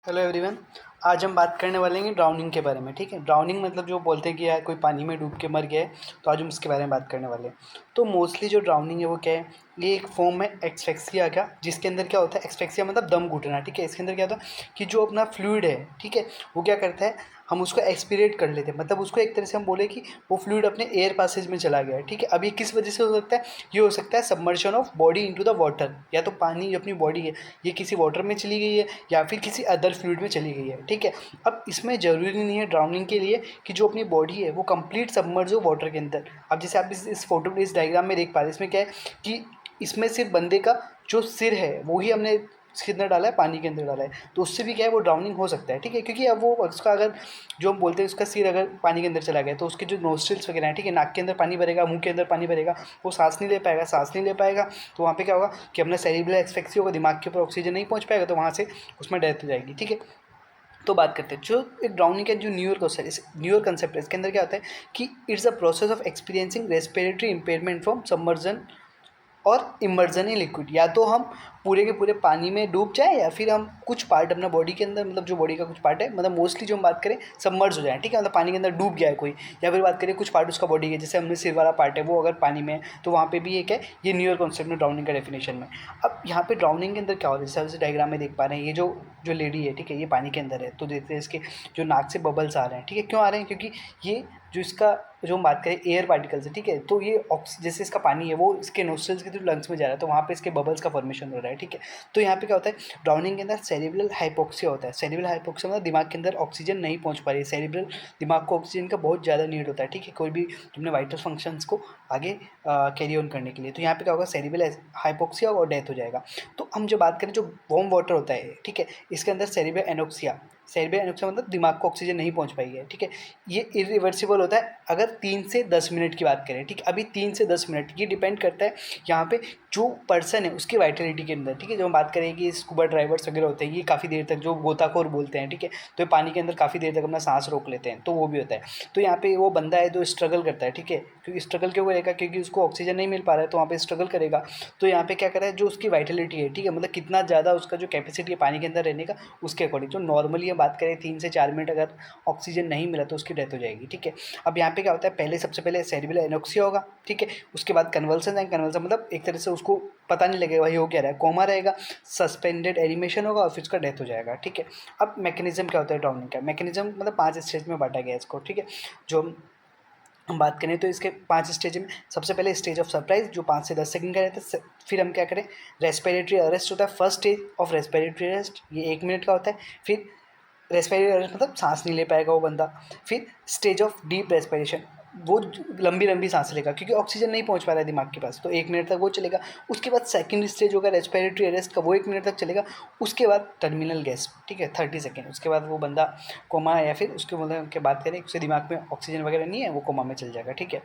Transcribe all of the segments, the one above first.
Hello everyone. आज हम बात करने वाले हैं ड्राउनिंग के बारे में। ठीक है, ड्राउनिंग मतलब जो बोलते हैं कि यार कोई पानी में डूब के मर गया है, तो आज हम उसके बारे में बात करने वाले हैं। तो मोस्टली जो ड्राउनिंग है वो क्या है, ये एक फॉर्म है एक्सफेक्सिया का, जिसके अंदर क्या होता है, एक्सफेक्सिया मतलब दम घुटना। ठीक है, इसके अंदर क्या होता है कि जो अपना फ्लूइड है, ठीक है, वो क्या करता है, हम उसको एक्सपीरिएट कर लेते हैं। मतलब उसको एक तरह से हम बोले कि वो फ्लूइड अपने एयर पासेज में चला गया है। ठीक है, अब ये किस वजह से हो सकता है, ये हो सकता है submersion of body into the water. या तो पानी जो अपनी बॉडी है ये किसी वाटर में चली गई है या फिर किसी अदर फ्लूइड में चली गई है। ठीक है, अब इसमें ज़रूरी नहीं है ड्राउनिंग के लिए कि जो अपनी बॉडी है वो कंप्लीट सबमर्ज हो वाटर के अंदर। अब जैसे आप इस फोटो इस डायग्राम में देख पा रहे हैं, इसमें क्या है कि इसमें सिर्फ बंदे का जो सिर है वो ही हमने इसके अंदर डाला है, पानी के अंदर डाला है, तो उससे भी क्या है वो ड्राउनिंग हो सकता है। ठीक है, क्योंकि अब वो उसका अगर जो हम बोलते हैं उसका सिर अगर पानी के अंदर चला गया तो उसके जो नोस्ट्रिल्स वगैरह हैं, ठीक है, नाक के अंदर पानी भरेगा, मुंह के अंदर पानी भरेगा, वो सांस नहीं ले पाएगा। सांस नहीं ले पाएगा तो वहाँ पे क्या होगा कि अपना सेरिब्रल एस्फेक्सिया होगा, दिमाग के ऊपर ऑक्सीजन नहीं पहुँच पाएगा, तो वहाँ से उसमें डेथ हो जाएगी। ठीक है, तो बात करते हैं जो एक ड्राउनिंग का जो न्यूअर कंसेप्ट है, इसके अंदर क्या होता है कि it's a process of experiencing respiratory impairment from submersion और इमर्जन इन लिक्विड। या तो हम पूरे के पूरे पानी में डूब जाए या फिर हम कुछ पार्ट अपना बॉडी के अंदर, मतलब जो बॉडी का कुछ पार्ट है, मतलब मोस्टली जो हम बात करें सबमर्ज हो जाए। ठीक है, मतलब पानी के अंदर डूब गया है कोई, या फिर बात करें कुछ पार्ट उसका बॉडी के, जैसे हमने सिर वाला पार्ट है वो अगर पानी में है तो वहाँ पे भी एक है ये न्यूअर कॉन्सेप्ट में ड्राउनिंग का डेफिनेशन में। अब यहाँ पे ड्राउनिंग के अंदर क्या होता है, जैसे जैसे डायग्राम में देख पा रहे हैं, ये जो जो लेडी है, ठीक है, ये पानी के अंदर है, तो देखते हैं इसके जो नाक से बबल्स आ रहे हैं। ठीक है, क्यों आ रहे हैं, क्योंकि ये जो इसका जो हम बात करें एयर पार्टिकल्स है, ठीक है, तो ये जैसे इसका पानी है वो इसके नोस्ट्रल्स के थ्रू लंग्स में जा रहा है, तो वहाँ पे इसके बबल्स का फॉर्मेशन हो रहा है। ठीक है, तो यहाँ पे क्या होता है, ड्राउनिंग के अंदर सेरिब्रल हाइपोक्सिया होता है। सेरिब्रल हाइपोक्सिया मतलब दिमाग के अंदर ऑक्सीजन नहीं पहुँच पा रही है। सेरिब्रल दिमाग को ऑक्सीजन का बहुत ज़्यादा नीड होता है। ठीक है, कोई भी अपने वाइटल फंक्शंस को आगे कैरी ऑन करने के लिए, तो यहाँ पे क्या होगा, सेरिब्रल हाइपोक्सिया और डेथ हो जाएगा। तो हम जो बात करें जो वार्म वाटर होता है, ठीक है, इसके अंदर सेरिब्रल एनोक्सिया, सेरिब्रल एनोक्सिया मतलब दिमाग को ऑक्सीजन नहीं पहुंच पाई है। ठीक है, ये इरिवर्सिबल होता है अगर 3 से 10 मिनट की बात करें। ठीक है, अभी 3 से 10 मिनट ये डिपेंड करता है यहाँ पे जो पर्सन है उसकी वाइटलिटी के अंदर। ठीक है, जो हम बात करें कि स्कूबा ड्राइवर्स वगैरह होते हैं, ये काफ़ी देर तक जो गोताखोर बोलते हैं, ठीक है, तो ये पानी के अंदर काफ़ी देर तक अपना सांस रोक लेते हैं, तो वो भी होता है। तो यहाँ पे वो बंदा है जो स्ट्रगल करता है, ठीक है, क्योंकि स्ट्रगल क्यों करेगा, क्योंकि उसको ऑक्सीजन नहीं मिल पा रहा है, तो वहाँ पे स्ट्रगल करेगा। तो यहाँ पे क्या करा है, जो उसकी वाइटलिटी है, ठीक है, मतलब कितना ज़्यादा उसका जो कैपेसिटी है पानी के अंदर रहने का, उसके अकॉर्डिंग। जो नॉर्मली हम बात करें 3 से 4 मिनट अगर ऑक्सीजन नहीं मिला तो उसकी डेथ हो जाएगी। ठीक है, अब यहाँ पे क्या होता है, पहले सबसे पहले सेरिब्रल एनोक्सिया होगा, ठीक है, उसके बाद कन्वल्सन आएंगे। कन्वल्सन मतलब एक तरह से उसको पता नहीं लगेगा भाई हो क्या रहा है, कोमा रहेगा, सस्पेंडेड एनिमेशन होगा और फिर उसका डेथ हो जाएगा। ठीक है, अब मैकेनिज्म क्या होता है ड्राउनिंग का, मैकेनिज्म मतलब 5 स्टेज में बांटा गया है इसको। ठीक है, जो हम बात करें तो इसके 5 स्टेज में, सबसे पहले स्टेज ऑफ सरप्राइज जो 5 से 10 सेकंड का रहता है। फिर हम क्या करें, रेस्पिरेटरी अरेस्ट होता है। First stage of respiratory arrest ये 1 मिनट का होता है। फिर रेस्पिरेटरी अरेस्ट मतलब सांस नहीं ले पाएगा वो बंदा। फिर स्टेज ऑफ डीप रेस्पिरेशन, वो लंबी लंबी सांस लेगा क्योंकि ऑक्सीजन नहीं पहुंच पा रहा है दिमाग के पास, तो 1 मिनट तक वो चलेगा। उसके बाद सेकंड स्टेज होगा रेस्पिरेटरी अरेस्ट का, वो 1 मिनट तक चलेगा। उसके बाद टर्मिनल गैस, ठीक है, 30 सेकेंड। उसके बाद वो बंदा कोमा है, या फिर उसके मतलब के बात करें उसके दिमाग में ऑक्सीजन वगैरह नहीं है, वो कोमा में चल जाएगा। ठीक है,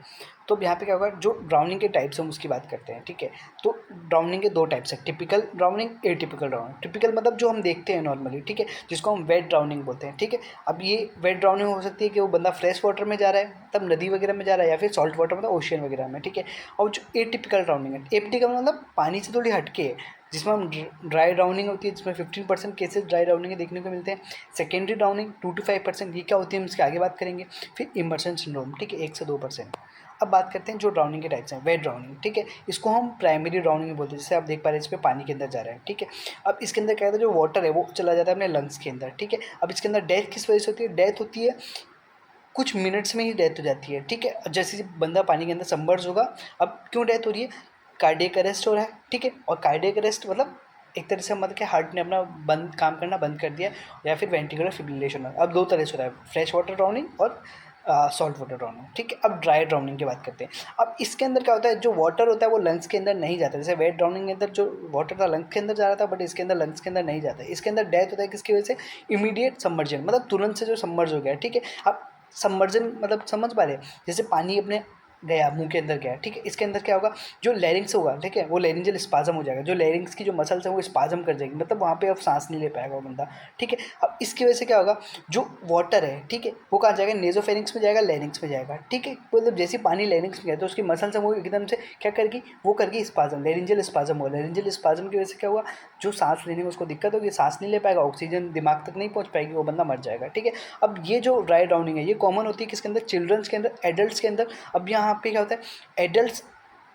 तो यहाँ पे क्या होगा, जो ड्राउनिंग के टाइप्स हम उसकी बात करते हैं। ठीक है, तो ड्राउनिंग के 2 टाइप्स है, typical drowning, atypical drowning. Typical मतलब जो हम देखते हैं नॉर्मली, ठीक है, जिसको हम वेट ड्राउनिंग बोलते हैं। ठीक है, अब ये वेट ड्राउनिंग हो सकती है कि वो बंदा फ्रेश वाटर में जा रहा है, तब नदी वगैरह में जा रहा है, या फिर सॉल्ट वाटर मतलब ओशियन वगैरह में। ठीक है, और जो एटिपिकल ड्राउनिंग है, एटिपिकल मतलब पानी से थोड़ी हटके है, जिसमें हम ड्राई ड्राउनिंग होती है, जिसमें 15% केसेस ड्राई ड्राउनिंग के देखने को मिलते हैं। सेकेंडरी ड्राउनिंग 2 to 5%, ये क्या होती है हम इसके आगे बात करेंगे। फिर इमर्शन सिंड्रोम, ठीक है, 1 से 2%। अब बात करते हैं जो ड्राउनिंग के टाइप्स हैं, वेट ड्राउनिंग। ठीक है, इसको हम प्राइमरी ड्राउनिंग बोलते हैं, जैसे आप देख पा रहे हैं इस पे पानी के अंदर जा रहा है। ठीक है, अब इसके अंदर क्या होता है, जो वाटर है वो चला जाता है अपने लंग्स के अंदर। ठीक है, अब इसके अंदर डेथ किस वजह से होती है, डेथ होती है कुछ मिनट्स में ही डेथ हो जाती है। ठीक है, जैसे बंदा पानी के अंदर सबमर्ज होगा, अब क्यों डेथ हो रही है, कार्डियक अरेस्ट हो रहा है। ठीक है, और कार्डियक अरेस्ट मतलब एक तरह से मतलब कि हार्ट ने अपना बंद काम करना बंद कर दिया, या फिर वेंटिकुलर फिब्रिलेशन। अब 2 तरह से हो रहा है, फ्रेश वाटर ड्राउनिंग और सॉल्ट वाटर ड्राउनिंग। ठीक है, अब ड्राई ड्राउनिंग की बात करते हैं। अब इसके अंदर क्या होता है, जो वाटर होता है वो लंग्स के अंदर नहीं जाता। जैसे वेट ड्राउनिंग के अंदर जो वाटर था लंग्स के अंदर जा रहा था, बट इसके अंदर लंग्स के अंदर नहीं जाता है। इसके अंदर डेथ होता है किसकी वजह से, इमीडिएट सबमर्जन, मतलब तुरंत से जो सबमर्ज हो गया। ठीक है, अब सबमर्जन मतलब समझ पा रहे हैं, जैसे पानी अपने गया, मुंह के अंदर गया, ठीक है, इसके अंदर क्या होगा, जो लैरिंग्स होगा, ठीक है, वो लैरिंजल स्पाजम हो जाएगा, जो लैरिंग्स की जो मसल्स हैं वो स्पाजम कर जाएगी, मतलब वहाँ पे अब सांस नहीं ले पाएगा वो बंदा, ठीक है। अब इसकी वजह से क्या होगा, जो वाटर है, ठीक है, वो कहाँ जाएगा, नेजोफेरिंक्स में जाएगा, लैरिंग्स में जाएगा, ठीक है, मतलब जैसे पानी लैरिंग्स में गया तो उसकी मसल्स है वो एकदम से क्या करेगी, वो करगी स्पाजम, लैरिंजल स्पाजम हुआ, लैरिंजल स्पाजम की वजह से क्या हुआ, जो सांस लेने में उसको दिक्कत होगी, सांस नहीं ले पाएगा, ऑक्सीजन दिमाग तक नहीं पहुँच पाएगी, वो बंदा मर जाएगा, ठीक है। अब ये जो ड्राई ड्राउनिंग है ये कॉमन होती है किसके अंदर, चिल्ड्रंस के अंदर, एडल्ट्स के अंदर। अब यहाँ पे क्या होता है, एडल्ट्स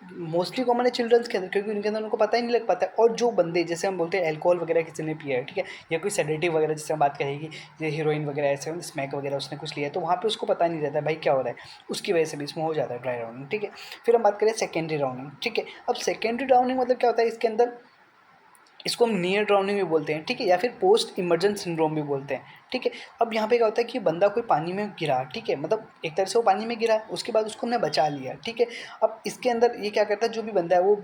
मोस्टली कॉमन है चिल्ड्रंस के अंदर, क्योंकि उनके अंदर उनको पता ही नहीं लग पाता है। और जो बंदे जैसे हम बोलते हैं अल्कोहल वगैरह किसी ने पिया है, ठीक है, या कोई सेडेटिव वगैरह जैसे हम बात करेंगे, जैसे हीरोइन वगैरह ऐसे स्मैक वगैरह उसने कुछ लिया, तो वहाँ पे उसको पता नहीं रहता है भाई क्या हो रहा है, उसकी वजह से भी इसमें हो जाता है ड्राई राउंडिंग, ठीक है। फिर हम बात करें सेकेंडरी राउंडिंग, ठीक है। अब सेकेंडरी राउंडिंग मतलब क्या होता है, इसके अंदर इसको हम नियर ड्राउनिंग भी बोलते हैं, ठीक है, या फिर पोस्ट इमर्जेंट सिंड्रोम भी बोलते हैं, ठीक है। अब यहाँ पे क्या होता है कि बंदा कोई पानी में गिरा, ठीक है, मतलब एक तरह से वो पानी में गिरा, उसके बाद उसको हमने बचा लिया, ठीक है। अब इसके अंदर ये क्या करता है, जो भी बंदा है वो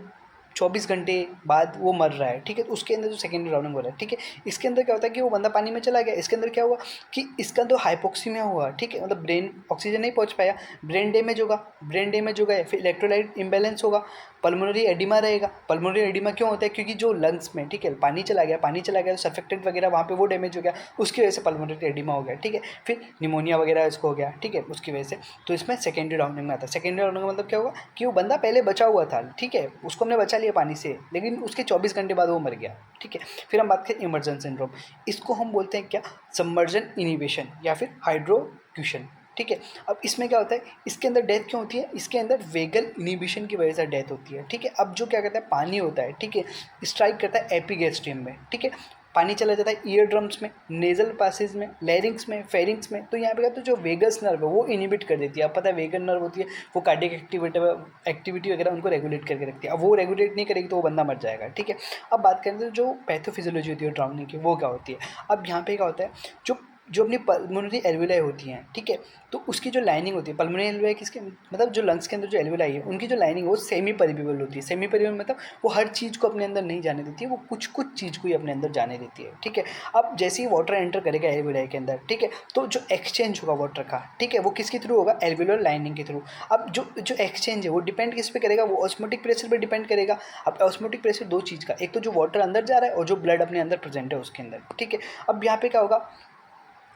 24 घंटे बाद वो मर रहा है, ठीक है, तो उसके अंदर जो सेकेंडरी ड्राउनिंग हो रहा है, ठीक है। इसके अंदर क्या होता है कि वो बंदा पानी में चला गया, इसके अंदर क्या हुआ कि इसका तो हाइपोक्सीमिया हुआ, ठीक है, मतलब ब्रेन ऑक्सीजन नहीं पहुंच पाया, ब्रेन डैमेज होगा, ब्रेन डैमेज होगा, फिर इलेक्ट्रोलाइट इम्बैलेंस होगा, पल्मोनरी एडिमा रहेगा। पल्मोनरी एडिमा क्यों होता है, क्योंकि जो लंग्स में, ठीक है, पानी चला गया, पानी चला गया तो सर्फेक्टेंट वगैरह वहाँ पे वो डैमेज हो गया, उसकी वजह से पल्मोनरी एडिमा हो गया, ठीक है। फिर निमोनिया वगैरह इसको हो गया, ठीक है, उसकी वजह से। तो इसमें सेकेंडरी राउंडिंग में आता है। सेकेंडरी राउंडिंग का मतलब क्या हुआ कि वो बंदा पहले बचा हुआ था, ठीक है, उसको हमने बचा लिया पानी से, लेकिन उसके 24 घंटे बाद वो मर गया, ठीक है। फिर हम बात करें इमर्जेंट सिंड्रोम, इसको हम बोलते हैं क्या, सबमर्जन इनिबिशन या फिर हाइड्रोक्यूशन, ठीक है। अब इसमें क्या होता है, इसके अंदर डेथ क्यों होती है, इसके अंदर वेगल इनिबिशन की वजह से डेथ होती है, ठीक है। अब जो क्या कहता है, पानी होता है, ठीक है, स्ट्राइक करता है एपिगैस्ट्रियम में, ठीक है, पानी चला जाता है ईयर ड्रम्स में, नेजल पासेज में, लैरिंग्स में, फेरिंग्स में, तो यहाँ पे क्या तो जो वेगस नर्व है वो इनिबिट कर देती है। अब पता है वेगन नर्व होती है वो कार्डियक एक्टिविटी वगैरह उनको रेगुलेट करके रखती है, अब वो रेगुलेट नहीं करेगी तो वो बंदा मर जाएगा, ठीक है। अब बात करें तो जो पैथोफिजियोलॉजी होती है ड्राउनिंग की वो क्या होती है। अब यहाँ पे क्या होता है, जो जो अपनी पल्मोनरी एल्वेलाई होती हैं, ठीक है, तो उसकी जो लाइनिंग होती है, पल्मोनरी एल्वेलाई किसके मतलब जो लंग्स के अंदर जो एल्वेलाई है उनकी जो लाइनिंग है वो सेमी परमिएबल होती है। सेमी परमिएबल मतलब वो हर चीज़ को अपने अंदर नहीं जाने देती है, वो कुछ कुछ चीज़ को ही अपने अंदर जाने देती है, ठीक है। अब जैसे ही वाटर एंटर करेगा एल्वेलाई के अंदर, ठीक है, तो जो एक्सचेंज होगा वाटर का, ठीक है, वो किसके थ्रू होगा, एल्वेलर लाइनिंग के थ्रू। अब जो जो एक्सचेंज है वो डिपेंड किस पे करेगा, वो ऑस्मोटिक प्रेशर पे डिपेंड करेगा। अब ऑस्मोटिक प्रेशर दो चीज़ का, एक तो जो वाटर अंदर जा रहा है और जो ब्लड अपने अंदर प्रेजेंट है उसके अंदर, ठीक है। अब यहाँ पे क्या होगा,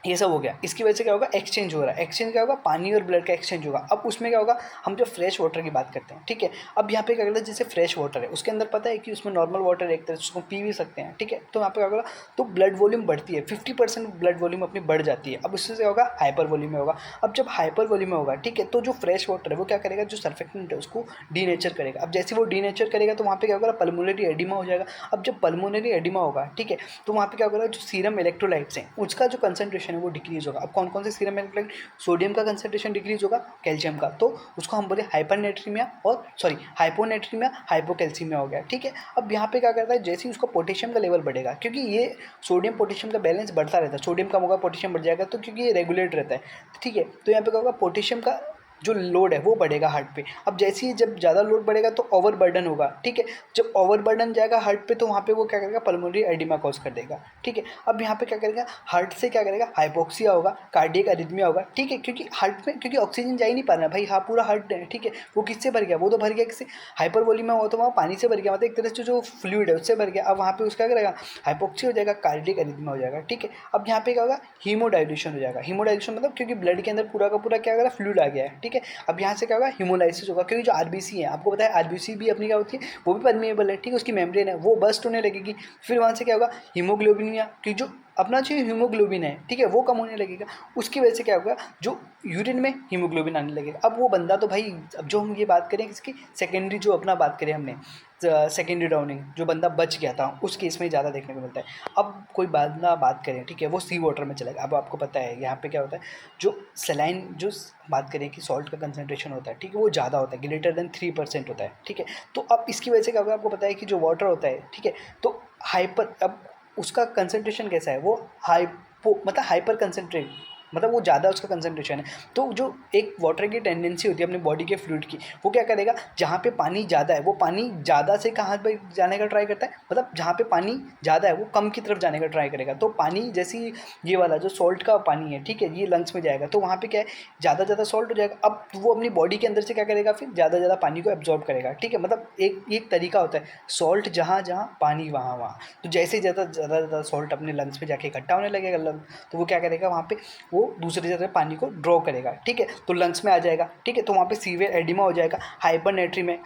ये सब हो गया, इसकी वजह से क्या होगा, एक्सचेंज हो रहा है, एक्सचेंज क्या होगा, पानी और ब्लड का एक्सचेंज होगा। अब उसमें क्या होगा, हम जो फ्रेश वाटर की बात करते हैं, ठीक है, अब यहाँ पे क्या करता है, जैसे फ्रेश वाटर है उसके अंदर पता है कि उसमें नॉर्मल वाटर एक तरह से उसको पी भी सकते हैं, ठीक है, तो यहाँ पे क्या होगा, तो ब्लड वॉल्यूम बढ़ती है, 50% ब्लड वॉल्यूम अपनी बढ़ जाती है। अब उससे क्या होगा, हाइपर वॉल्यूम में होगा। अब जब हाइपर वॉल्यूम में होगा, ठीक है, तो जो फ्रेश वाटर है वो क्या करेगा, जो सर्फेक्टेंट है उसको डीनेचर करेगा। अब जैसे वो डीनेचर करेगा तो वहाँ पे क्या होगा, पल्मोनरी एडिमा हो जाएगा। अब जब पल्मोनरी एडिमा होगा, ठीक है, तो वहाँ पे क्या होगा, जो सीरम इलेक्ट्रोलाइट्स हैं उसका जो कंसंट्रेशन है वो डिक्रीज होगा। अब कौन कौन से सीरम इलेक्ट्रोलाइट, सोडियम का कंसंट्रेशन डिक्रीज होगा, कैल्शियम का, तो उसको हम बोले हाइपरनेट्रीमिया और सॉरी हाइपोनेट्रीमिया, हाइपोकैल्सीमिया हो गया, ठीक है। अब यहाँ पे क्या करता है, जैसे ही उसका पोटेशियम का लेवल बढ़ेगा, क्योंकि ये सोडियम पोटेशियम का बैलेंस बढ़ता रहता है, सोडियम कम होगा पोटेशियम बढ़ जाएगा, तो क्योंकि ये रेगुलेट रहता है, ठीक है, तो यहाँ पे क्या होगा, पोटेशियम का जो लोड है वो बढ़ेगा हार्ट पे। अब जैसे ही जब ज़्यादा लोड बढ़ेगा तो ओवर बर्डन होगा, ठीक है, जब ओवर बर्डन जाएगा हार्ट पे तो वहाँ पे वो क्या करेगा, पल्मोनरी एडिमा कॉज कर देगा, ठीक है। अब यहाँ पे क्या करेगा, हार्ट से क्या करेगा, हाइपोक्सिया होगा, कार्डियक अरिथमिया होगा, ठीक है, क्योंकि हार्ट में क्योंकि ऑक्सीजन जा ही नहीं पा रहा है भाई, हाँ पूरा हार्ट है, ठीक है, वो किससे भर गया, वो तो भर गया किससे, हाइपर वॉल्यूम में हो तो वहाँ पानी से भर गया, मतलब एक तरह से जो फ्लूइड है उससे भर गया। अब वहाँ पे उसका क्या करेगा, हाइपोक्सिया हो जाएगा, कार्डियक अरिथमिया हो जाएगा, ठीक है। अब यहाँ पे क्या होगा, हीमोडाइल्यूशन हो जाएगा। हीमोडाइल्यूशन मतलब क्योंकि ब्लड के अंदर पूरा का पूरा क्या होगा, फ्लूइड आ गया है, ठीक है। अब यहाँ से क्या होगा, हीमोलाइसिस होगा, क्योंकि जो आरबीसी है आपको पता है आरबीसी भी अपनी क्या होती है, वो भी परमेएबल है, ठीक है, उसकी मेम्ब्रेन है वो बस्ट होने लगेगी। फिर वहाँ से क्या होगा, हीमोग्लोबिनिया, कि जो अपना जो हीमोग्लोबिन है, ठीक है, वो कम होने लगेगा, उसकी वजह से क्या होगा, जो यूरिन में हीमोग्लोबिन आने लगेगा। अब वो बंदा तो भाई, अब जो हम ये बात करें इसकी सेकेंडरी, जो अपना बात करें हमने सेकेंडरी डाउनिंग, जो बंदा बच गया था उस केस में ज़्यादा देखने को मिलता है। अब कोई बंदा बात करें, ठीक है, वो सी वाटर में चलेगा। अब आपको पता है यहाँ पे क्या होता है, जो सलाइन जो बात करें कि सॉल्ट का कंसंट्रेशन होता है, ठीक है, वो ज़्यादा होता है, ग्रेटर देन 3% होता है, ठीक है। तो अब इसकी वजह से क्या होगा, आपको पता है कि जो वाटर होता है, ठीक है, तो हाइपर, अब उसका कंसंट्रेशन कैसा है, वो हाइपो मतलब हाइपर कंसंट्रेट, मतलब वो ज़्यादा उसका कंसंट्रेशन है। तो जो एक वाटर की टेंडेंसी होती है अपनी बॉडी के फ्लूइड की, वो क्या करेगा, जहाँ पे पानी ज़्यादा है वो पानी ज़्यादा से कहाँ पे जाने का ट्राई करता है, मतलब जहाँ पे पानी ज़्यादा है वो कम की तरफ जाने का ट्राई करेगा। तो पानी जैसे ही ये वाला जो सॉल्ट का पानी है, ठीक है, ये लंग्स में जाएगा तो वहाँ पे क्या है, ज़्यादा सॉल्ट हो जाएगा। अब वो अपनी बॉडी के अंदर से क्या करेगा, फिर ज़्यादा पानी को एब्जॉर्ब करेगा, ठीक है। मतलब एक एक तरीका होता है, सॉल्ट जहाँ जहाँ पानी वहाँ वहाँ। तो जैसे ही ज़्यादा सॉल्ट अपने लंग्स में जाके इकट्ठा होने लगेगा लंग, तो वो क्या करेगा, वहाँ पे वो दूसरी जगह पानी को ड्रॉ करेगा, ठीक है, तो लंग्स में आ जाएगा, ठीक है। तो वहाँ पे सीवियर एडिमा हो जाएगा। हाइपरनेट्री में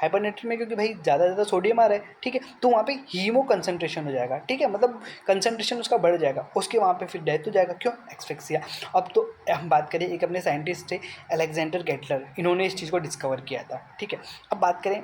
क्योंकि भाई ज़्यादा सोडियम आ रहा है, ठीक है, तो वहाँ पे हीमो कंसंट्रेशन हो जाएगा, ठीक है, मतलब कंसंट्रेशन उसका बढ़ जाएगा, उसके वहाँ पे फिर डेथ हो जाएगा। क्यों, एस्फिक्सिया। अब तो हम बात करें, एक अपने साइंटिस्ट थे अलेक्जेंडर गेटलर, इन्होंने इस चीज़ को डिस्कवर किया था, ठीक है। अब बात करें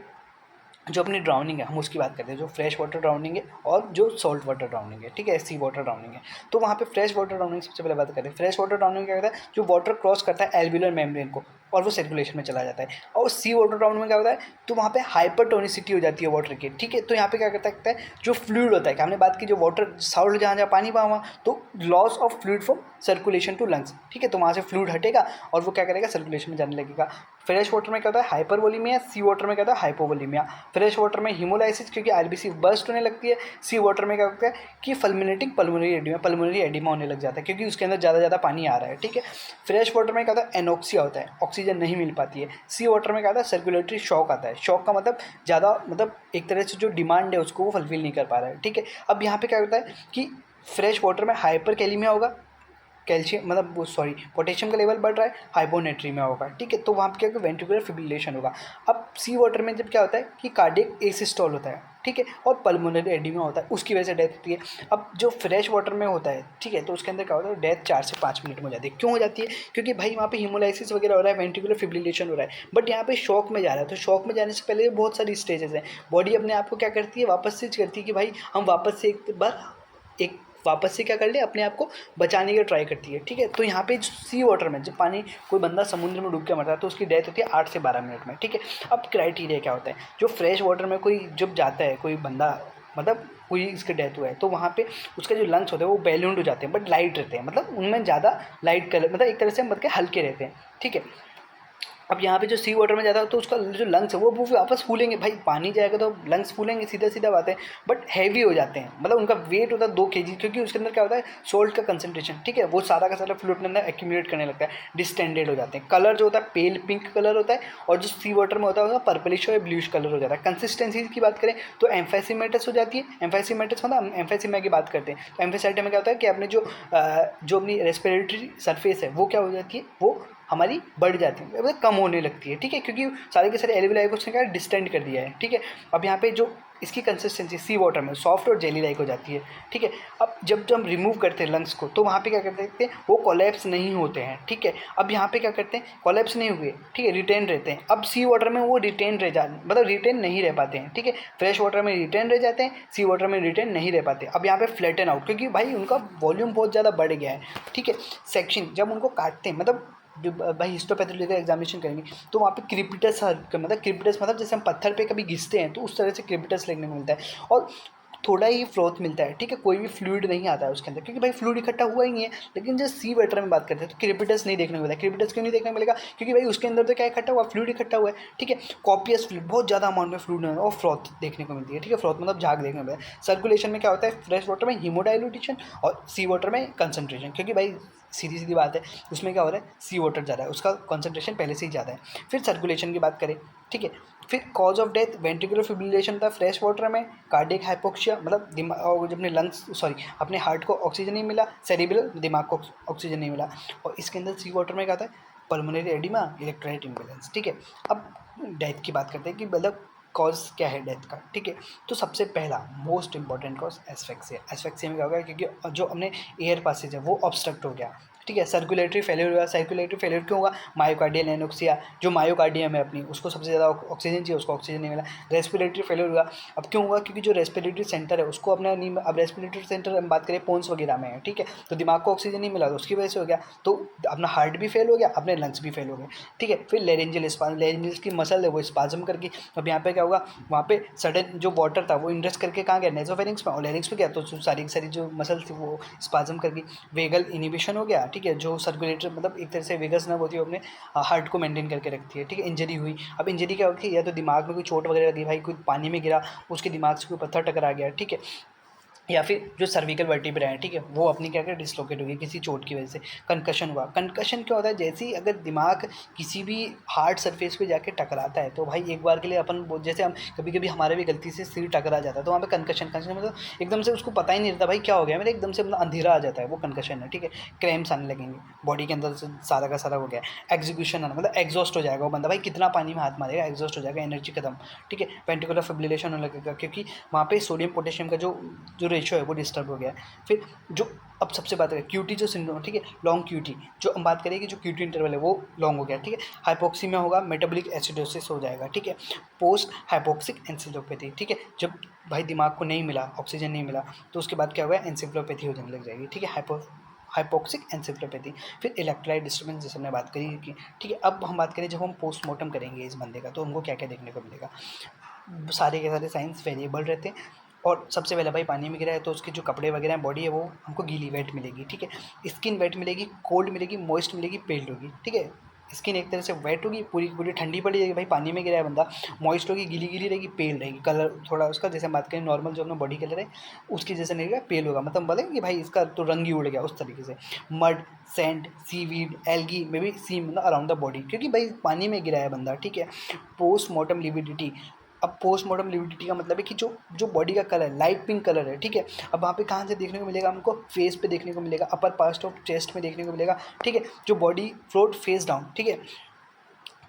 जो अपनी ड्राउनिंग है, हम उसकी बात करते हैं, जो फ्रेश वाटर ड्राउनिंग है और जो सॉल्ट वाटर ड्राउनिंग है, ठीक है, सी वाटर ड्राउनिंग है। तो वहाँ पे फ्रेश वाटर ड्राउनिंग सबसे पहले बात करें। फ्रेश वाटर ड्राउनिंग क्या होता है, जो वाटर क्रॉस करता है एल्वियुलर मेम्ब्रेन को और वो सर्कुलेशन में चला जाता है। और सी वाटर ड्राउनिंग में क्या होता है, तो वहाँ पे हाइपरटोनिसिटी हो जाती है वाटर की, ठीक है। तो यहाँ पे क्या करता है, जो फ्लूइड होता है, कि हमने बात की जो वाटर सॉल्ट जहाँ जहाँ पानी वहाँ वहाँ, तो loss of fluid from circulation to lungs, ठीक है, तो वहाँ से फ्लूइड हटेगा और वो क्या करेगा, सर्कुलेशन में जाने लगेगा। फ्रेश वाटर में क्या होता है, हाइपरवोलीमिया। सी वाटर में क्या होता है, हाइपोवोलीमिया। फ्रेश वाटर में हीमोलाइसिस, क्योंकि आरबीसी बर्स्ट होने लगती है। सी वाटर में क्या होता है कि फुलमिनेटिंग पल्मोनरी एडिमा होने लग जाता है, क्योंकि उसके अंदर ज़्यादा पानी आ रहा है, ठीक है। फ्रेश वाटर में क्या होता है, एनोक्सिया होता है, ऑक्सीजन नहीं मिल पाती है। सी वाटर में क्या होता है, सर्कुलेटरी शॉक आता है। शॉक का मतलब ज़्यादा, मतलब एक तरह से जो डिमांड है उसको वो फुलफिल नहीं कर पा रहा है, ठीक है। अब यहाँ पे क्या होता है कि फ्रेश वाटर में हाइपर कैलीमिया होगा, कैल्शियम मतलब वो सॉरी पोटेशियम का लेवल बढ़ रहा है, हाइपोनेट्री में होगा, ठीक है। तो वहाँ पे क्या होगा, वेंट्रिकुलर फिब्रिलेशन होगा। अब सी वाटर में जब क्या होता है कि कार्डियक एसिस्टोल होता है, ठीक है, और पल्मोनरी एडिमा होता है, उसकी वजह से डेथ होती है। अब जो फ्रेश वाटर में होता है, ठीक है, तो उसके अंदर क्या होता है, डेथ 4 से 5 मिनट में हो जाती है। क्यों हो जाती है, क्योंकि भाई वहाँ पे हीमोलाइसिस वगैरह हो रहा है, वेंट्रिकुलर फिब्रिलेशन हो रहा है, बट यहाँ पे शॉक में जा रहा है। तो शॉक में जाने से पहले बहुत सारी स्टेजेस हैं, बॉडी अपने आप को क्या करती है, वापस से करती है कि भाई हम वापस से एक बार एक वापस से क्या कर ले, अपने आप को बचाने की ट्राई करती है, ठीक है। तो यहाँ पे सी वाटर में जब पानी कोई बंदा समुद्र में डूब के मरता है तो उसकी डेथ होती है 8 से 12 मिनट में, ठीक है। अब क्राइटेरिया क्या होता है, जो फ्रेश वाटर में कोई जब जाता है कोई बंदा, मतलब कोई इसका डेथ हुआ है, तो वहाँ पे उसका जो लंग्स होते हैं वो बैलून्ड हो जाते हैं, बट लाइट रहते हैं, मतलब उनमें ज़्यादा लाइट कलर, मतलब एक तरह से मतलब के हल्के रहते हैं, ठीक है। अब यहाँ पे जो सी वाटर में जाता है तो उसका जो लंग्स है वो वापस फूलेंगे, भाई पानी जाएगा तो लंग्स फूलेंगे, सीधा सीधा बात है, बट हैवी हो जाते हैं, मतलब उनका वेट होता है 2 kg, क्योंकि उसके अंदर क्या होता है, सोल्ट का कंसंट्रेशन, ठीक है, वो सारा का सारा फ्लूइड के अंदर एक्यूमुलेट करने लगता है, डिस्टेंडेड हो जाते हैं। कलर जो होता है पेल पिंक कलर होता है, और जो सी वाटर में होता है पर्पलिश और ब्लूइश कलर हो जाता है। कंसिस्टेंसी की बात करें तो एम्फेसिमेटस हो जाती है। एम्फेसिमेटस मतलब एम्फेसिमा की बात करते हैं, तो एम्फेसाइटिस में क्या होता है कि अपने जो अपनी रेस्पिरेटरी सरफेस है वो क्या हो जाती है, वो हमारी बढ़ जाती है, मतलब कम होने लगती है, ठीक है, क्योंकि सारे के सारे एल्वियोलाई को उसने क्या डिस्टेंड कर दिया है, ठीक है। अब यहाँ पे जो इसकी कंसिस्टेंसी सी वाटर में सॉफ्ट और जेली लाइक हो जाती है, ठीक है। अब जब हम रिमूव करते हैं लंग्स को तो वहाँ पे क्या करते हैं, वो कोलैप्स नहीं होते हैं, ठीक है। अब यहाँ पे क्या करते हैं, कोलैप्स नहीं हुए, ठीक है, रिटेन रहते हैं। अब सी वाटर में वो रिटेन रह जा मतलब रिटेन नहीं रह पाते हैं, ठीक है। फ्रेश वाटर में रिटेन रह जाते हैं, सी वाटर में रिटेन नहीं रह पाते। अब यहाँ पे फ्लैटन आउट, क्योंकि भाई उनका वॉल्यूम बहुत ज़्यादा बढ़ गया है, ठीक है। सेक्शन जब उनको काटते हैं, मतलब जो भाई हिस्टोपैथोलॉजी का एग्जामिनेशन करेंगे तो वहाँ पे क्रिपिटस, मतलब क्रिपिटस मतलब जैसे हम पत्थर पे कभी घिसते हैं तो उस तरह से क्रिपिटस देखने को मिलता है, और थोड़ा ही फ्लोथ मिलता है, ठीक है, कोई भी फ्लूइड नहीं आता है उसके अंदर, क्योंकि भाई फ्लूइड इकट्ठा हुआ ही नहीं है। लेकिन जब सी वाटर में बात करते हैं तो क्रिपिटस नहीं देखने को मिलता है। क्रिपिटस क्यों नहीं देखने को मिलेगा, क्योंकि भाई उसके अंदर तो क्या इकट्ठा हुआ, फ्लूइड इकट्ठा हुआ है, ठीक है। कॉपियस फ्लूइड, बहुत ज़्यादा अमाउंट में फ्लूइड और फ्रॉथ देखने को मिलती है, ठीक है, फ्रॉथ मतलब झाग देखने को मिलता है। सर्कुलेशन में क्या होता है, फ्रेश वाटर में हीमोडाइल्यूटेशन और सी वाटर में कंसनट्रेशन, क्योंकि भाई सीधी सीधी बात है, उसमें क्या हो रहा है, सी वाटर ज़्यादा है, उसका कॉन्सेंट्रेशन पहले से ही ज़्यादा है। फिर सर्कुलेशन की बात करें, ठीक है। फिर cause of death ventricular fibrillation था फ्रेश वाटर में, कार्डियक हाइपोक्सिया मतलब दिमाग और अपने लंग्स सॉरी अपने हार्ट को ऑक्सीजन नहीं मिला, सेरिब्रल दिमाग को ऑक्सीजन नहीं मिला। और इसके अंदर सी वाटर में क्या था, पल्मोनरी एडिमा, इलेक्ट्रोलाइट इम्बैलेंस, ठीक है। अब डेथ की बात करते हैं कि मतलब कॉज क्या है डेथ का, ठीक है। तो सबसे पहला most important cause asphyxia. Asphyxia में क्या होगा, क्योंकि जो अपने एयर पासेज है वो ऑब्स्ट्रक्ट हो गया, ठीक है। सर्कुलेटरी फेलियर हुआ। सर्कुलेटरी फेलियर क्यों हुआ, मायोकार्डियल एनोक्सिया, जो मायोकार्डियम है अपनी उसको सबसे ज़्यादा ऑक्सीजन चाहिए, उसको ऑक्सीजन नहीं मिला। रेस्पिरेटरी फेलियर हुआ। अब क्यों हुआ, क्योंकि जो रेस्पिरेटरी सेंटर है उसको अपना नहीं, अब रेस्पिरेटरी सेंटर हम बात करें पोन्स वगैरह में है, ठीक है, तो दिमाग को ऑक्सीजन नहीं मिला तो उसकी वजह से हो गया, तो अपना हार्ट भी फेल हो गया, अपने लंग्स भी फेल हो गए, ठीक है। फिर लेरेंजियल स्पाज्म, लेरेंजियल की मसल है वो स्पाज्म करके, अब यहाँ पे क्या होगा, वहाँ पे सडन जो वाटर था वो इंडस करके कहाँ गया, नेसोफेरिंग्स में, और लेरिंग्स में गया तो सारी की सारी जो मसल थी वो स्पाज्म करके वेगल इनिबिशन हो गया, ठीक ठीक है, जो सर्कुलेटर मतलब एक तरह से वेगस नर्व होती है, वो अपने हार्ट को मेंटेन करके रखती है, ठीक है। इंजरी हुई, अब इंजरी क्या होती है, या तो दिमाग में कोई चोट वगैरह लगी, भाई कोई पानी में गिरा, उसके दिमाग से कोई पत्थर टकरा गया, ठीक है, या फिर जो सर्विकल वर्टिब्रा है, ठीक है, वो अपनी क्या कर डिसलोकेट हो गई किसी चोट की वजह से, कंकशन हुआ। कंकशन क्या होता है, जैसे ही अगर दिमाग किसी भी हार्ड सरफेस पे जाके टकराता है, तो भाई एक बार के लिए अपन जैसे हम कभी कभी हमारे भी गलती से सिर टकरा जाता है, तो वहाँ पे कंकशन कंकशन मतलब एकदम से उसको पता ही नहीं रहता भाई क्या हो गया मेरे, एकदम से मतलब अंधेरा आ जाता है, वो कंकशन है, ठीक है। क्रैम्स आने लगेंगे बॉडी के अंदर से, सारा का सारा हो गया। एग्जीक्यूशन आना मतलब एग्जॉस्ट हो जाएगा वो बंदा, भाई कितना पानी में हाथ मारेगा, एग्जॉस्ट हो जाएगा, एनर्जी खत्म, ठीक है। वेंट्रिकुलर फिब्रिलेशन होने लगेगा, क्योंकि वहाँ पे सोडियम पोटेशियम का जो रेशियो है वो डिस्टर्ब हो गया है। फिर जो अब सबसे बात करें क्यूटी जो सिंड्रोम, ठीक है, लॉन्ग क्यूटी, जो हम बात करें कि जो क्यूटी इंटरवल है वो लॉन्ग हो गया, ठीक है। हाइपोक्सीमिया होगा, मेटाबॉलिक एसिडोसिस हो जाएगा, ठीक है। पोस्ट हाइपोक्सिक एंसेफेलोपैथी, ठीक है, जब भाई दिमाग को नहीं मिला, ऑक्सीजन नहीं मिला, तो उसके बाद क्या होगा, एंसेफेलोपैथी हो जाने लग जाएगी, ठीक है, हाइपोक्सिक एंसेफेलोपैथी। फिर इलेक्ट्रोलाइट डिस्टर्बेंस, जैसे हमने बात करी कि, ठीक है। अब हम बात करें जब हम पोस्टमार्टम करेंगे इस बंदे का, तो हमको क्या क्या देखने को मिलेगा, सारे के सारे साइंस वेरिएबल रहते हैं। और सबसे पहले भाई पानी में गिरा है, तो उसके जो कपड़े वगैरह हैं, बॉडी है, वो हमको गीली वेट मिलेगी, ठीक है। स्किन वेट मिलेगी, कोल्ड मिलेगी, मॉइस्ट मिलेगी, पेल्ड होगी, ठीक है। स्किन एक तरह से वेट होगी, पूरी पूरी ठंडी पड़ी रहेगी, भाई पानी में गिरा है बंदा, मॉइस्ट होगी, गीली गीली रहेगी, पेल रहेगी, कलर थोड़ा उसका जैसे हम बात करें नॉर्मल जो अपना बॉडी कलर है उसकी जैसे नहीं रहेगा, पेल होगा, मतलब बोले कि भाई इसका तो रंग ही उड़ गया उस तरीके से। मड, सैंड, सीवीड, एल्गी में भी सी मतलब अराउंड द बॉडी, क्योंकि भाई पानी में गिरा है बंदा, ठीक है। पोस्टमार्टम लिविडिटी, अब पोस्टमार्टम लिविडिटी का मतलब है कि जो जो बॉडी का कलर लाइट पिंक कलर है, ठीक है। अब वहाँ पे कहाँ से देखने को मिलेगा हमको, फेस पे देखने को मिलेगा, अपर पार्ट ऑफ चेस्ट में देखने को मिलेगा, ठीक है। जो बॉडी फ्लोट फेस डाउन, ठीक है।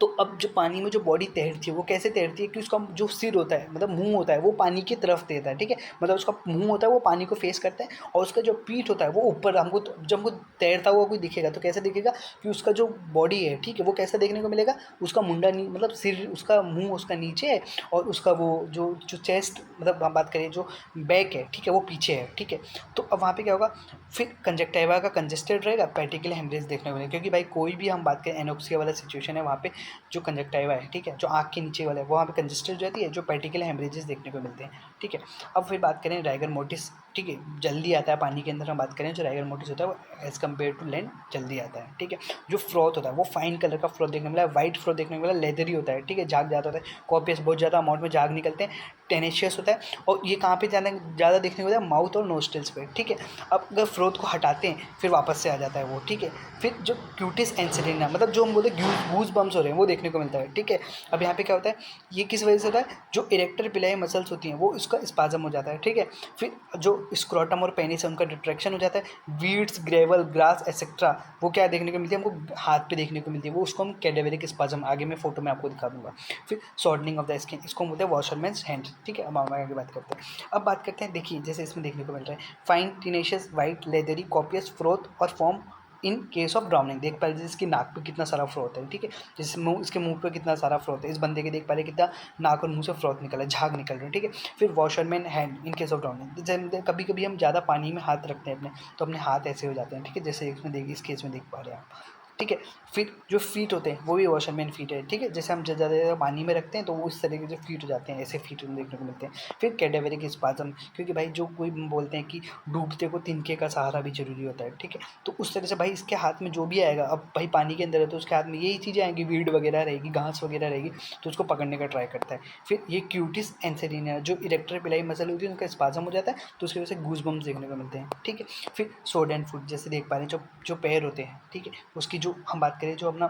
तो अब जो पानी में जो बॉडी तैरती है वो कैसे तैरती है कि उसका जो सिर होता है मतलब मुंह होता है वो पानी की तरफ तैरता है, ठीक है। मतलब उसका मुंह होता है वो पानी को फेस करता है, और उसका जो पीठ होता है वो ऊपर, हमको जब हमको तैरता हुआ कोई दिखेगा तो कैसे दिखेगा कि उसका जो बॉडी है, ठीक है, वो कैसा देखने को मिलेगा, उसका मुंडा मतलब सिर, उसका मुंह उसका नीचे है, और उसका वो जो जो चेस्ट मतलब हम बात करें जो बैक है, ठीक है, वो पीछे है, ठीक है। तो अब वहाँ पे क्या होगा, फिर कंजक्टिवा का कंजेस्टेड रहेगा, पेटिकुलर हेमरेज देखने को मिलेगा, क्योंकि भाई कोई भी हम बात करें एनोक्सिया वाला सिचुएशन है, वहाँ पे जो कंजक्टिवा है, ठीक है, जो आँख के नीचे वाला है, वहाँ पे कंजेस्टेड हो जाती है, जो पेटिकुलर हेमरेजेस देखने को मिलते हैं, ठीक है। अब फिर बात करें राइगर मोटिस, ठीक है, जल्दी आता है पानी के अंदर, हम बात करें जो राइगर मोटिस होता है वो एज़ कम्पेयर टू लैंड जल्दी आता है, ठीक है। जो फ्रोथ होता है वो फाइन कलर का फ्रोथ देखने को मिला है, वाइट फ्रोथ देखने को मिला, लेदरी होता है, ठीक है, झाग ज़्यादा होता है, कॉपियस बहुत ज़्यादा अमाउंट में झाग निकलते हैं, टेनेशियस होता है, और ये कहाँ पे ज़्यादा देखने को मिलता है, माउथ और नोस्ट्रिल्स पे, ठीक है। अब अगर फ्रोथ को हटाते हैं फिर वापस से आ जाता है वो, ठीक है। फिर जो क्यूटिस एंसिडेंटा मतलब जो हम बोलते हैं गूज बम्स हो रहे हैं वो देखने को मिलता है, ठीक है। अब यहाँ पे क्या होता है, ये किस वजह से होता है, जो इरेक्टर पिलाई मसल्स होती हैं वो इसका स्पाजम हो जाता है, ठीक है। फिर जो स्क्रोटम और पेनिस है उनका डिट्रैक्शन हो जाता है, वीड्स, ग्रेवल, ग्रास एक्सेट्रा वो क्या देखने को मिलती है, हमको हाथ पे देखने को मिलती है, वो उसको हम कैडेवरिक स्पाजम, आगे मैं फोटो में आपको दिखा दूंगा। फिर शॉर्टनिंग ऑफ द स्किन, इसको हम बोलते हैं वॉशरमैन्स हैंड, ठीक है। अब हम आगे बात करते हैं, अब बात करते हैं, देखिए जैसे इसमें देखने को मिल रहा है fine tenacious white leathery copious froth और foam in case of drowning. देख पा रहे इसकी नाक पे कितना सारा फ्रोथ है, ठीक है, जैसे मुंह, इसके मुंह पे कितना सारा फ्रोथ है, इस बंदे के देख पा रहे कितना नाक और मुंह से फ्रोथ निकल रहा है, झाग निकल रहे हैं, ठीक है। फिर washerman hand in case of drowning, जैसे कभी कभी हम ज़्यादा पानी में हाथ रखते हैं अपने, तो अपने हाथ ऐसे हो जाते हैं, ठीक है, जैसे इसमें देख इस केस में देख पा रहे हैं आप, ठीक है। फिर जो फीट होते हैं वो भी वॉशरमैन फीट है, ठीक है, जैसे हम ज़्यादा पानी में रखते हैं तो वो इस तरीके से फीट हो जाते हैं, ऐसे फीट देखने को मिलते हैं। फिर कैडेवरिक स्पाजम, क्योंकि भाई जो कोई बोलते हैं कि डूबते को तिनके का सहारा भी जरूरी होता है, ठीक है। तो उस तरह से भाई इसके हाथ में जो भी आएगा, अब भाई पानी के अंदर है तो उसके हाथ में यही चीज़ें आएंगी, वीड वगैरह रहेगी, घास वगैरह रहेगी, तो उसको पकड़ने का ट्राई करता है। फिर ये क्यूटिस एंसेरिना जो इरेक्टर पिलाई मसल होती है उनका स्पाजम हो जाता है, तो उसकी वजह से गूज बम्स देखने को मिलते हैं, ठीक है। फिर सोड एंड फुट, जैसे देख पा रहे हैं जो जो पैर होते हैं, ठीक है, उसकी जो हम बात करें जो अपना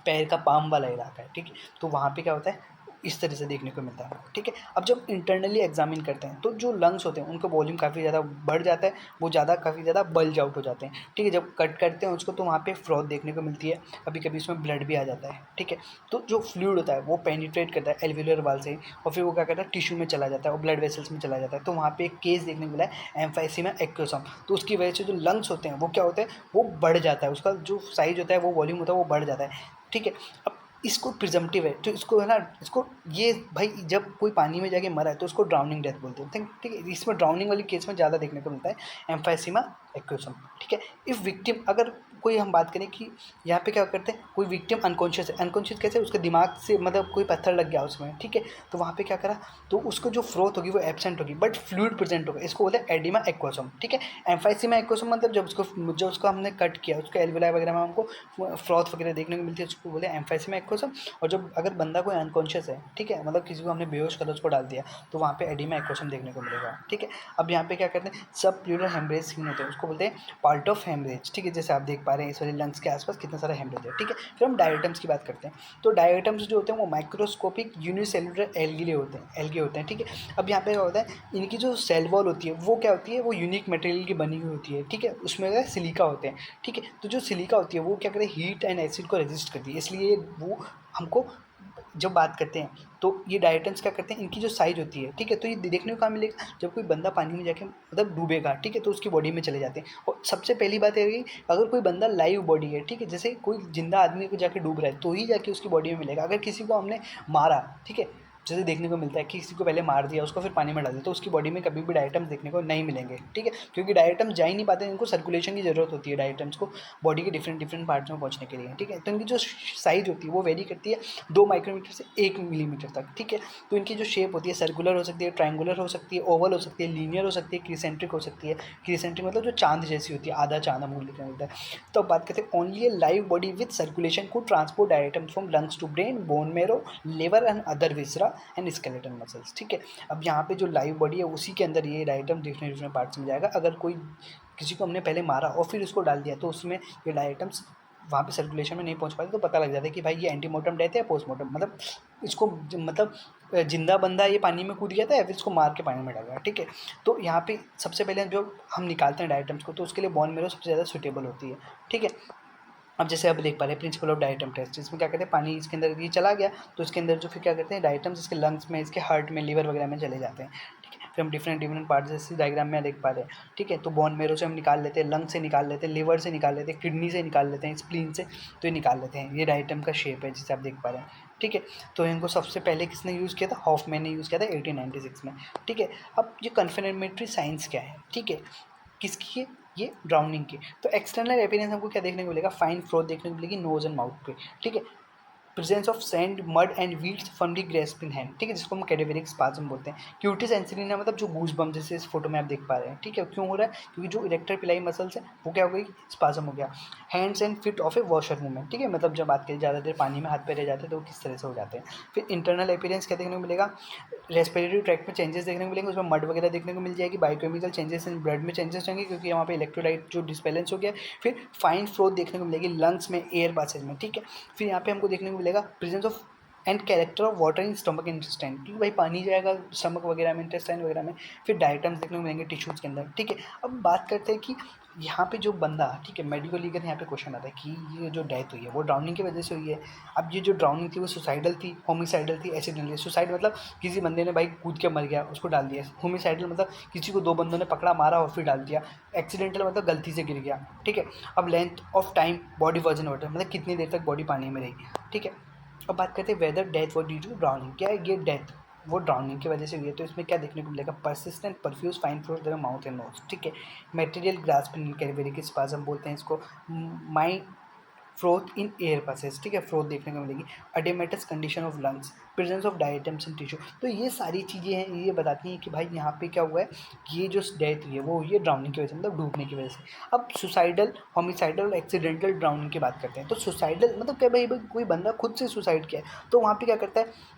पैर का पाम वाला इलाका है, ठीक है, तो वहाँ पे क्या होता है, इस तरह से देखने को मिलता है, ठीक है। अब जब इंटरनली एग्जामिन करते हैं तो जो लंग्स होते हैं उनका वॉल्यूम काफ़ी ज़्यादा बढ़ जाता है, वो ज़्यादा काफ़ी ज़्यादा बल्ज आउट हो जाते हैं, ठीक है। जब कट करते हैं उसको तो वहाँ पे फ्रॉथ देखने को मिलती है, कभी कभी उसमें ब्लड भी आ जाता है, ठीक है। तो जो फ्लूइड होता है वो पेनिट्रेट करता है एल्वियुलर वाल से, और फिर वो क्या करता है टिश्यू में चला जाता है और ब्लड वेसल्स में चला जाता है, तो वहाँ पे एक केस देखने को मिला है एम्फाइसीमा एक्वेसम, तो उसकी वजह से जो लंग्स होते हैं वो क्या होते हैं, वो बढ़ जाता है, उसका जो साइज होता है वो वॉल्यूम होता है वो बढ़ जाता है, ठीक है। अब इसको प्रिजम्पटिव है, तो इसको है ना, इसको ये भाई जब कोई पानी में जाके मरा है तो उसको ड्राउनिंग डेथ बोलते हैं, ठीक है। इसमें ड्राउनिंग वाली केस में ज़्यादा देखने को मिलता है एम्फाइसीमा एक्वेसम, ठीक है। इफ़ विक्टिम, अगर कोई हम बात करें कि यहाँ पे क्या करते हैं, कोई विक्टिम अनकॉन्शियस है, अनकॉन्शियस कैसे, उसके दिमाग से मतलब कोई पत्थर लग गया उसमें, ठीक है, तो वहाँ पे क्या करा, तो उसको जो फ्रोथ होगी वो एब्सेंट होगी बट फ्लूइड प्रेजेंट होगा, इसको बोलते हैं एडिमा एक्वासम, ठीक है। एम्फाइसीमा एक्वासम मतलब जब उसको हमने कट किया, उसके एल्वेलाई वगैरह में हमको फ्रॉथ वगैरह देखने को मिलती है, उसको बोलते हैं एम्फाइसीमा एक्वासम। और जब अगर बंदा कोई अनकॉन्शियस है, ठीक है, मतलब किसी को हमने बेहोश कर उसको डाल दिया, तो वहाँ पे एडिमा एक्वासम देखने को मिलेगा, ठीक है। अब यहाँ पे क्या करते हैं, सब प्लूरल हेमरेज सीन होते हैं, उसको बोलते हैं पार्ट ऑफ हेमरेज, ठीक है। जैसे आप देख पा रहे हैं इस वाले लंग्स के आसपास कितना सारा हेमरेज है, ठीक है। फिर हम डायटम्स की बात करते हैं, तो डायटम्स जो होते हैं वो माइक्रोस्कोपिक यूनिसेलुलर एल्गे होते हैं, ठीक है। अब यहाँ पे क्या होता है, इनकी जो सेल वॉल होती है वो क्या होती है, वो यूनिक मटेरियल की बनी हुई होती है, ठीक है। उसमें सिलिका होते हैं, ठीक है। तो जो सिलिका होती है वो क्या करते हैं, हीट एंड एसिड को रेजिस्ट करती है, इसलिए वो हमको जब बात करते हैं तो ये डायटम्स क्या करते हैं, इनकी जो साइज होती है, ठीक है, तो ये देखने को कहाँ मिलेगा, जब कोई बंदा पानी में जाके मतलब डूबेगा, ठीक है, तो उसकी बॉडी में चले जाते हैं। और सबसे पहली बात है कि अगर कोई बंदा लाइव बॉडी है, ठीक है, जैसे कोई जिंदा आदमी को जाके डूब रहा है तो ही जाके उसकी बॉडी में मिलेगा। अगर किसी को हमने मारा, ठीक है, जैसे देखने को मिलता है कि किसी को पहले मार दिया उसको फिर पानी में डाल दिया, तो उसकी बॉडी में कभी भी डायटम्स देखने को नहीं मिलेंगे, ठीक है, क्योंकि डायटम्स जा ही नहीं पाते, इनको सर्कुलेशन की ज़रूरत होती है डायटम्स को बॉडी के डिफरेंट डिफरेंट पार्ट्स में पहुंचने के लिए, ठीक है। तो इनकी जो साइज़ होती है वो वेरी करती है 2 माइक्रोमीटर से 1 मिलीमीटर तक, ठीक है। तो इनकी जो शेप होती है सर्कुलर हो सकती है, ट्रायंगुलर हो सकती है, ओवल हो सकती है, लीनियर हो सकती है, क्रिसेंट्रिक हो सकती है। क्रिसेंट्रिक मतलब जो चांद जैसी होती है, आधा चांद हम लिखा मिलता है। तो अब बात करते हैं only a live body with circulation को transport diatoms from lungs to brain, bone marrow, liver and other viscera and skeleton muscles, ठीक है। अब यहाँ पे जो लाइव बॉडी है उसी के अंदर ये डायटम डिफरेंट डिफरेंट पार्ट्स में जाएगा। अगर कोई किसी को हमने पहले मारा और फिर उसको डाल दिया तो उसमें ये डायटम्स वहाँ पे सर्कुलेशन में नहीं पहुँच पाते, तो पता लग जाता है कि भाई ये एंटीमोर्टम डेथ है या पोस्टमोर्टम, मतलब इसको मतलब जिंदा बंदा ये पानी में कूद गया था या फिर इसको मार के पानी में डाल गया, ठीक है। तो यहाँ पे सबसे पहले जो हम निकालते हैं डायटम्स को, तो उसके लिए बोन मेरो सबसे ज़्यादा सूटेबल होती है, ठीक है। अब जैसे आप देख पा रहे हैं प्रिंसिपल ऑफ डायटम टेस्ट, इसमें क्या कहते हैं, पानी इसके अंदर ये चला गया तो इसके अंदर जो फिर क्या करते हैं डायटम्स इसके लंग्स में, इसके हार्ट में, लिवर वगैरह में चले जाते हैं, ठीक है। फिर हम डिफरेंट डिफरेंट पार्ट जैसे डायग्राम में देख पा रहे हैं, ठीक है। तो बोन मेरो से हम निकाल लेते हैं, लंग से निकाल लेते हैं, लिवर से निकाल लेते हैं, किडनी से निकाल लेते हैं, स्प्लीन से, तो ये निकाल लेते हैं। ये डायटम का शेप है जिसे आप देख पा रहे हैं, ठीक है। तो इनको सबसे पहले किसने यूज़ किया था, हॉफमैन ने यूज़ किया था 1896 में, ठीक है। अब ये कन्फर्मेटरी साइंस क्या है, ठीक है, किसकी है, ये ड्राउनिंग की। तो एक्सटर्नल अपीयरेंस हमको क्या देखने को मिलेगा, फाइन फ्रोथ देखने को मिलेगी नोज एंड माउथ पे, ठीक है। Presence of sand, mud and weeds firmly grasp in hand, ठीक है, जिसको हम कैडेवरिक स्पाज्म बोलते हैं। क्यूटिस एंसिलिना मतलब जो गूज बम जैसे इस फोटो में आप देख पा रहे हैं, ठीक है। क्यों हो रहा है, क्योंकि जो इरेक्टर पिलाई मसल्स है वो क्या हो गई, स्पाज्म हो गया। Hands and fit of A washer movement, ठीक है, मतलब जब बात करें ज़्यादा देर पानी में हाथ पैर रह जाते हैं तो वो किस तरह से हो जाते हैं। फिर इंटरनल अपीयरेंस क्या देखने को मिलेगा, रेस्पिरेटरी ट्रैक्ट में चेंजेस देखने को मिलेंगे, उसमें मड वगैरह देखने को मिल जाएगी, बायोकेमिकल चेंजेस इन ब्लड में चेंजेस होंगे क्योंकि वहाँ पे इलेक्ट्रोलाइट जो डिसबैलेंस हो गया। फिर फाइन फ्लोथ देखने को मिलेगी लंग्स में, एयर पासेज में, ठीक है। फिर यहाँ पे हमको देखने को मिलेगा presence of and character of water in stomach intestine, क्योंकि भाई पानी जाएगा स्टमक वगैरह में, इंटेस्टाइन वगैरह में। फिर डायटम्स देखने को मिलेंगे टिश्यूज़ के अंदर, ठीक है। अब बात करते हैं कि यहाँ पे जो बंदा, ठीक है, मेडिकल लीगल यहाँ पे क्वेश्चन आता है कि ये जो डेथ हुई है वो ड्राउनिंग की वजह से हुई है। अब ये जो ड्राउनिंग थी वो सुसाइडल थी, होमिसाइडल थी, एक्सीडेंटल। सुसाइड मतलब किसी बंदे ने भाई कूद के मर गया उसको डाल दिया। होमिसाइडल मतलब किसी को 2 बंदों ने पकड़ा मारा और फिर डाल दिया। एक्सीडेंटल मतलब गलती से गिर गया, ठीक है। अब length of time body was in water मतलब कितनी देर तक बॉडी पानी में रही, ठीक है। अब बात करते हैं whether death was due to drowning, क्या है ये डेथ वो ड्राउनिंग की वजह से हुई है। तो इसमें क्या देखने को मिलेगा, persistent profuse fine froth mouth and nose, ठीक है। Material grasp in cadaveric spasm बोलते हैं इसको। माइंड फ्रोथ इन एयर पासेस, ठीक है, फ्रोथ देखने को मिलेगी। Oedematous condition of lungs, presence of diatoms in tissue. तो ये सारी चीज़ें हैं, ये बताती हैं कि भाई यहाँ पे क्या हुआ है, ये जो डेथ हुई है वो हुई है ड्राउनिंग की वजह से, मतलब डूबने की वजह से। अब सुसाइडल, होमिसाइडल और एक्सीडेंटल ड्राउनिंग की बात करते हैं। तो सुसाइडल मतलब क्या भाई कोई बंदा खुद से सुसाइड किया है, तो वहाँ पे क्या करता है,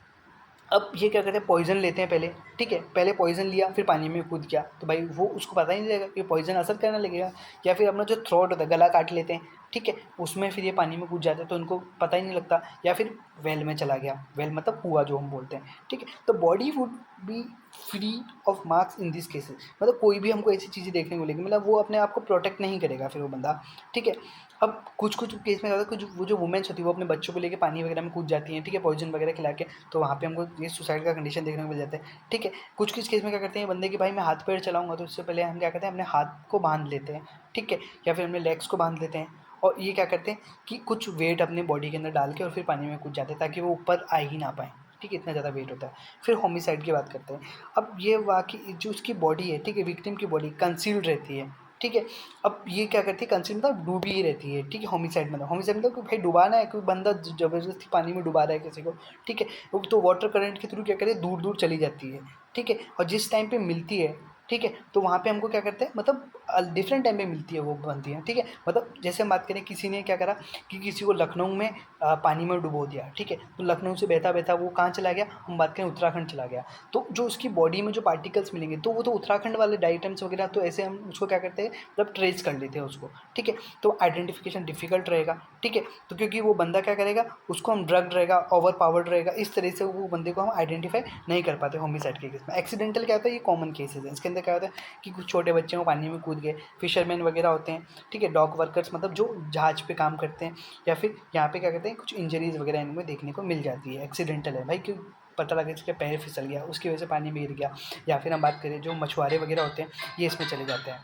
अब ये क्या करते हैं, पॉइज़न लेते हैं पहले, ठीक है, पहले पॉइज़न लिया फिर पानी में कूद गया, तो भाई वो उसको पता ही नहीं लगेगा कि पॉइज़न असर करने लगेगा। या फिर अपना जो थ्रोट होता है, गला काट लेते हैं, ठीक है, उसमें फिर ये पानी में कूद जाते हैं तो उनको पता ही नहीं लगता। या फिर वेल में चला गया, वेल मतलब कुआं जो हम बोलते हैं, ठीक है। तो body would be free of marks in this cases, मतलब कोई भी हमको ऐसी चीज़ें देखने को मिलेगी, मतलब वो अपने आप को प्रोटेक्ट नहीं करेगा फिर वो बंदा, ठीक है। अब कुछ कुछ केस में ज़्यादा कुछ वो जो वुमेन्स होती है वो अपने बच्चों को लेके पानी वगैरह में कूद जाती हैं, ठीक है, पॉइजन वगैरह खिला के, तो वहाँ पे हमको ये सुसाइड का कंडीशन देखने को मिल जाता है, ठीक है। कुछ कुछ केस में क्या करते हैं बंदे कि भाई मैं हाथ पैर चलाऊंगा, तो उससे पहले हम क्या करते हैं अपने हाथ को बांध लेते हैं, ठीक है, या फिर अपने लेग्स को बांध लेते हैं। और ये क्या करते हैं कि कुछ वेट अपने बॉडी के अंदर डाल के और फिर पानी में कूद जाते हैं ताकि वो ऊपर आ ही ना पाए, ठीक है, इतना ज़्यादा वेट होता है। फिर होमिसाइड की बात करते हैं। अब ये वाकई जो उसकी बॉडी है, ठीक है, विक्टिम की बॉडी कंसील्ड रहती है, ठीक है। अब ये क्या करती है, कंसिल मतलब डूबी ही रहती है, ठीक है। होमिसाइड मतलब कि भाई डुबाना है, कोई बंदा ज़बरदस्ती पानी में डुबा रहा है किसी को, ठीक है। वो तो वाटर करंट के थ्रू क्या करे, दूर दूर चली जाती है, ठीक है। और जिस टाइम पे मिलती है, ठीक है, तो वहाँ पे हमको क्या करते हैं, मतलब डिफरेंट टाइम पे मिलती है, वो बनती है, ठीक है। मतलब जैसे हम बात करें, किसी ने क्या करा कि किसी को लखनऊ में पानी में डुबो दिया, ठीक है। तो लखनऊ से बहता बहता वो कहाँ चला गया, हम बात करें उत्तराखंड चला गया। तो जो उसकी बॉडी में जो पार्टिकल्स मिलेंगे, तो वो तो उत्तराखंड वाले डाइटम्स वगैरह, तो ऐसे हम उसको क्या करते हैं, मतलब ट्रेस कर लेते हैं उसको, ठीक है। तो आइडेंटिफिकेशन डिफिकल्ट रहेगा, ठीक है। तो क्योंकि वो बंदा क्या करेगा, उसको हम ड्रग्ड रहेगा, ओवर पावर्ड रहेगा, इस तरह से वो बंदे को हम आइडेंटिफाई नहीं कर पाते होमिसाइड के केस में। एक्सीडेंटल क्या होता है, ये कॉमन केसेस है। इसके अंदर क्या होता है कि कुछ छोटे बच्चे वो पानी में कूद गए, फिशरमैन वगैरह होते हैं, ठीक है, डॉक वर्कर्स मतलब जो जहाज पे काम करते हैं, या फिर यहाँ पे क्या कहते हैं, कुछ इंजरीज वगैरह इनमें देखने को मिल जाती है। एक्सीडेंटल है भाई, क्यों पता लगे इसके पैर फिसल गया, उसकी वजह से पानी में गिर गया। या फिर हम बात करें जो मछुआरे वगैरह होते हैं, ये इसमें चले जाते हैं।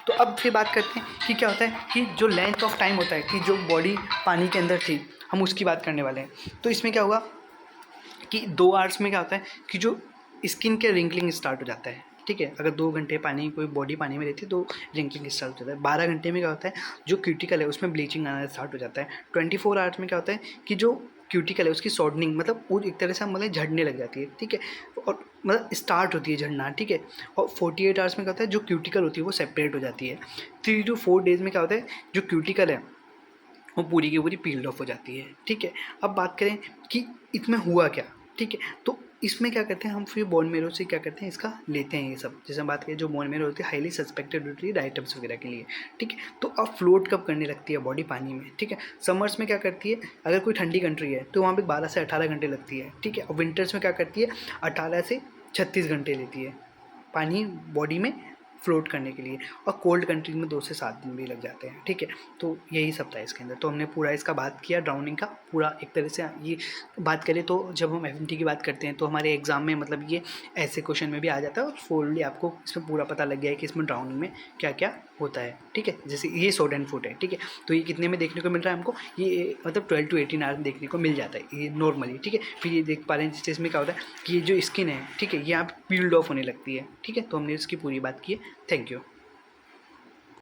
तो अब फिर बात करते हैं कि क्या होता है कि जो लेंथ ऑफ टाइम होता है कि जो बॉडी पानी के अंदर थी, हम उसकी बात करने वाले हैं। तो इसमें क्या हुआ कि 2 आवर्स में क्या होता है कि जो स्किन के रिंकलिंग स्टार्ट हो जाता है, ठीक है। अगर 2 घंटे पानी, कोई बॉडी पानी में रहती है तो रिंकलिंग स्टार्ट हो जाता है। 12 घंटे में क्या होता है, जो क्यूटिकल है उसमें ब्लीचिंग आना स्टार्ट हो जाता है। 24 आवर्स में क्या होता है कि जो क्यूटिकल है उसकी सॉर्डनिंग, मतलब वो एक तरह से मतलब झड़ने लग जाती है, ठीक है। और मतलब स्टार्ट होती है झड़ना, ठीक है। और 48 आवर्स में क्या होता है, जो क्यूटिकल होती है वो सेपरेट हो जाती है। 3 to 4 डेज़ में क्या होता है, जो क्यूटिकल है वो पूरी की पूरी पील्ड ऑफ हो जाती है, ठीक है। अब बात करें कि इसमें हुआ क्या, ठीक है। तो इसमें क्या करते हैं हम, फिर बोन मेरो से क्या करते हैं, इसका लेते हैं ये सब। जैसे हम बात करें, जो बोन मेरो होती है हाईली सस्पेक्टेड होती है आइटम्स वगैरह के लिए, ठीक है। तो अब फ्लोट कब करने लगती है बॉडी पानी में, ठीक है। समर्स में क्या करती है, अगर कोई ठंडी कंट्री है तो वहाँ पे 12 से 18 घंटे लगती है, ठीक है। और विंटर्स में क्या करती है, 18 से 36 घंटे लेती है पानी बॉडी में फ्लोट करने के लिए। और कोल्ड कंट्री में 2 से 7 दिन भी लग जाते हैं, ठीक है। तो यही सब था इसके अंदर। तो हमने पूरा इसका बात किया ड्राउनिंग का पूरा एक तरह से। ये बात करें तो जब हम एफएमटी की बात करते हैं तो हमारे एग्जाम में मतलब ये ऐसे क्वेश्चन में भी आ जाता है, और फुल्ली आपको इसमें पूरा पता लग गया है कि इसमें ड्राउनिंग में क्या क्या होता है, ठीक है। जैसे ये सोड एंड फूड है, ठीक है। तो ये कितने में देखने को मिल रहा है हमको, ये मतलब 12 to 18 आवर्स में देखने को मिल जाता है ये नॉर्मली, ठीक है। फिर ये देख पा रहे हैं जिस इसमें क्या होता है कि ये जो स्किन है, ठीक है, ये यहाँ पील्ड ऑफ होने लगती है, ठीक है। तो हमने इसकी पूरी बात की है। Thank you.